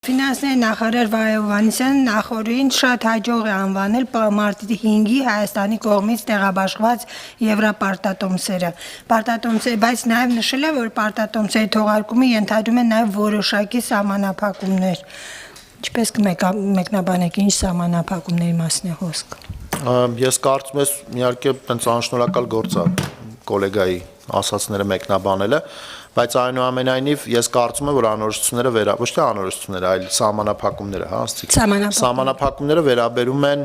Ֆինանսների նախարար Վահե Հովհաննիսյանը նախորդին շատ հաջող է անվանել մարտի 5-ի Հայաստանի կողմից տեղաբաշխված եվրապարտատոմսերը, բայց նաև նշել է, որ պարտատոմսերի թողարկումը ենթադրում է նաև որոշակի սահմանափակումներ։ Ինչպես կմեկնաբանեք, ինչ սահմանափակումների մասին է խոսքը։ Ես կարծում եմ, իհարկե, տենց անշնորհակալ գործ է գոլեգայի ասածները մեկնաբանելը, բայց այնուամենայնիվ ես կարծում եմ, որ անորոշությունները ոչ թե անորոշությունները, այլ սահմանափակումները, հա, սահմանափակումները վերաբերում են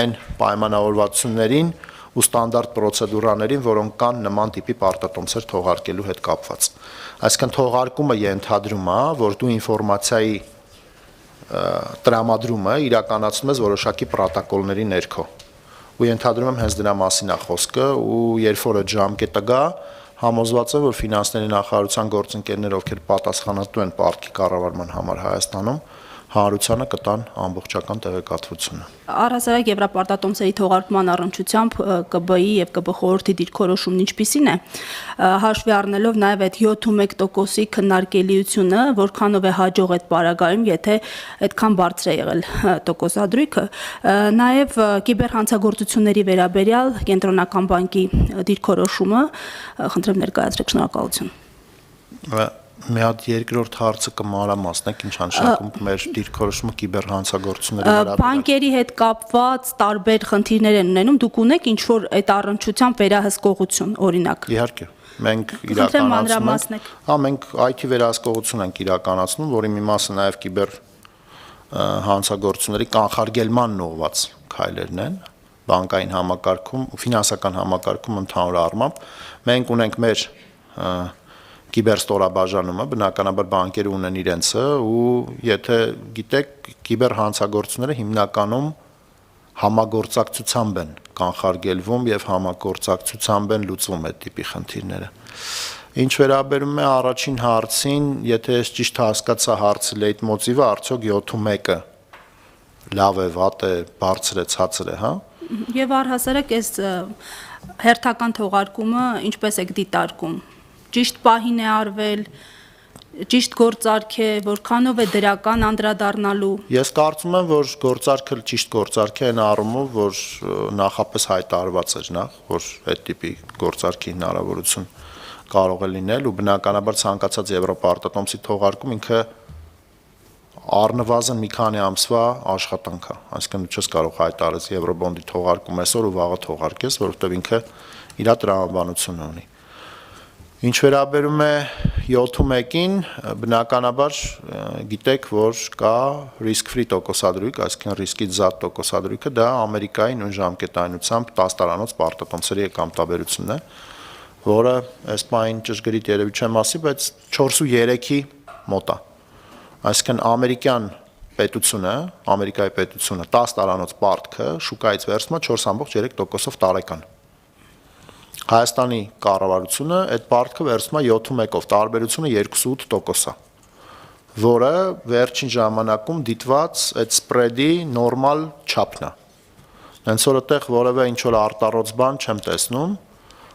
այն պայմանավորվածություններին ու ստանդարտ պրոցեդուրաներին, որոնք կան նման տիպի պարտատոմսեր թողարկելու հետ կապված։ Այսինքն թողարկումը ենթադրում է, որ դու ինֆորմացիայի տրամադրումը իրականացնում ես որոշակի պրոտոկոլների ներքո։ Ու ենթադրում եմ հենց դրա մասին է խոսքը, ու երբ որ այդ ժամկետը գա, համոզված եմ, որ ֆինանսների նախարարության գործընկերները, ովքեր պատասխանատու են պարտքի կառավարման համար Հայաստանում, հանրությանը կտան ամբողջական տեղեկատվությունը։ Առհասարակ եվրապարտատոմսերի թողարկման առնչությամբ ԿԲ-ի եւ ԿԲ խորհրդի դիրքորոշումն ինչպիսին է, հաշվի առնելով նաեւ այդ 71%-ի քննարկելիությունը, որքանով է հաջող այդ պարագայում, եթե այդքան բարձր է եղել տոկոսադրույքը, նաեւ կիբերհանցագործությունների վերաբերյալ կենտրոնական բանկի դիրքորոշումը, խնդրեմ ներկայացրեք, շնորհակալություն։ Մի հատ երկրորդ հարցը կմանրամասնեք, ինչ անշանակում մեր դիրքորոշումը կիբերհանցագործությունների վերաբերյալ։ Բանկերի հետ կապված տարբեր խնդիրներ են ունենում, դուք ունեք ինչ որ այդ առնչությամբ վերահսկողություն, օրինակ։ Իհարկե, մենք իրականացնում ենք, մենք IT վերահսկողություն ենք իրականացնում, որի մի մասը նաև կիբերհանցագործությունների կանխարգելման ուղղված քայլերն են, բանկային համակարգում, ֆինանսական համակարգում ընդհանուր առմամբ, մենք ունենք մեր կիբերստորաբաժանումը, բնականաբար բանկերը ունեն իրենցը, ու եթե գիտեք, կիբերհանցագործությունները հիմնականում համագործակցությամբ են կանխարգելվում եւ համագործակցությամբ են լուծվում այդ տիպի խնդիրները։ Ինչ վերաբերում է առաջին հարցին, եթե ես ճիշտ հասկացա հարցի լեյտմոտիվը, արդյոք 7-1-ը լավ է, վատ է, բարձր է, ցածր է, հա։ Եվ առհասարակ այս հերթական թողարկումը ինչպես եք դիտարկում։ Ճիշտ պահին է արվել, ճիշտ գործարք է, որքանով է դրական անդրադառնալու։ Ես կարծում եմ, որ գործարքը ճիշտ գործարք է այն առումով, որ նախապես հայտարարված էր նախ, որ այդ տիպի գործարքի հնարավորություն կարող է լինել, ու բնականաբար ցանկացած եվրոպարտատոմսի թողարկում ինքը առնվազն մի քանի ամսվա աշխատանք է, այսինքն դու չես կարող հայտարարել եվրոբոնդի թողարկում այսօր ու վաղը թողարկես, որովհետև ինքը իր տրամաբանությունը ունի։ Ինչ վերաբերում է 7-1-ին, բնականաբար գիտեք, որ կա risk-free տոկոսադրույք, այսինքն ռիսկից զատ տոկոսադրույքը, դա Ամերիկայի նույն ժամկետայնությամբ 10 տարանոց պարտատոմսերի եկամտաբերությունն է, որը այս պահին ճշգրիտ երևի չեմ ասի, բայց 4.3-ի մոտ է։ Այսինքն Ամերիկայի պետությունը 10 տարանոց պարտքը շուկայից վերցնում է 4.3%-ով տարեկան։ Հայաստանի կառավարությունը այդ պարտքը վերցնում է 7-1-ով, տարբերությունը 2.8% է, որը վերջին ժամանակում դիտված այդ սպրեդի նորմալ չափն է։ Հենց որ այդտեղ որևէ ինչ որ արտառոց բան չեմ տեսնում,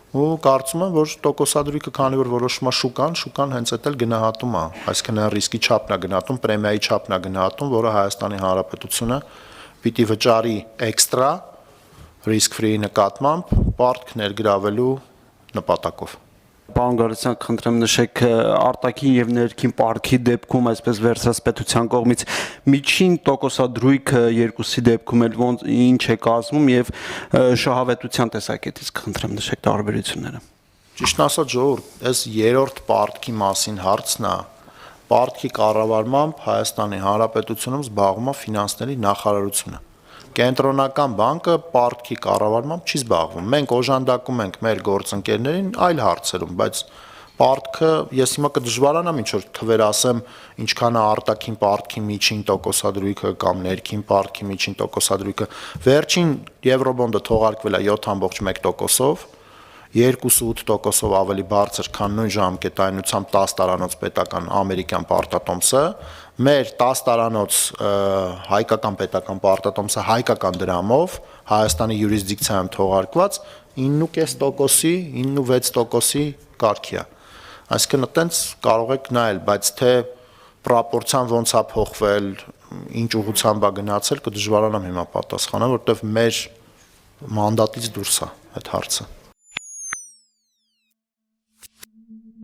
ու կարծում եմ, որ տոկոսադրույքը, քանի որ որոշում է շուկան հենց այդ էլ գնահատում է, այսինքն ռիսկի չափն է գնահատում, պրեմիայի չափն է գնահատում, որը Հայաստանի Հանրապետությունը պիտի վճարի էքստրա risk-free նկատմամբ պարտք ներգրավելու նպատակով։ Պարոն Գալստյան, խնդրեմ նշեք արտաքին եւ ներքին պարտքի դեպքում, այսպես վերսաս պետության կողմից միջին տոկոսադրույքը երկուսի դեպքում էլ ոնց ինչ է կազմում եւ շահավետության տեսակետից խնդրեմ նշեք տարբերությունները։ Ճիշտն ասած, ժողովուրդ, այս երրորդ պարտքի մասին հարցն է, պարտքի կառավարմամբ Հայաստանի Հանրապետությունում զբաղվում է ֆինանսների նախարարությունը։ Կենտրոնական բանկը պարտքի կառավարմամբ չի զբաղվում։ Մենք օժանդակում ենք մեր գործընկերներին այլ հարցերում, բայց պարտքը ես հիմա կդժվարանամ ինչ որ թվեր ասեմ, ինչքան է արտաքին պարտքի միջին տոկոսադրույքը կամ ներքին պարտքի միջին տոկոսադրույքը։ Վերջին եվրոբոնդը թողարկվել է 7.1%-ով, 2.8%-ով ավելի բարձր, քան նույն ժամկետայնությամբ 10 տարանոց պետական ամերիկյան պարտատոմսը, մեր 10 տարանոց հայկական պետական պարտատոմսը հայկական դրամով Հայաստանի յուրիսդիկցիայում թողարկված 9.5%-ի, 9.6%-ի կարգի է։ Այսինքն այտենց կարող եք նայել, բայց թե պրոպորցիան ոնց է փոխվել, ինչ ուղղությամբ է գնացել, կդժվարանամ հիմա պատասխանեմ, որովհետև մեր մանդատից դուրս է այդ հարցը։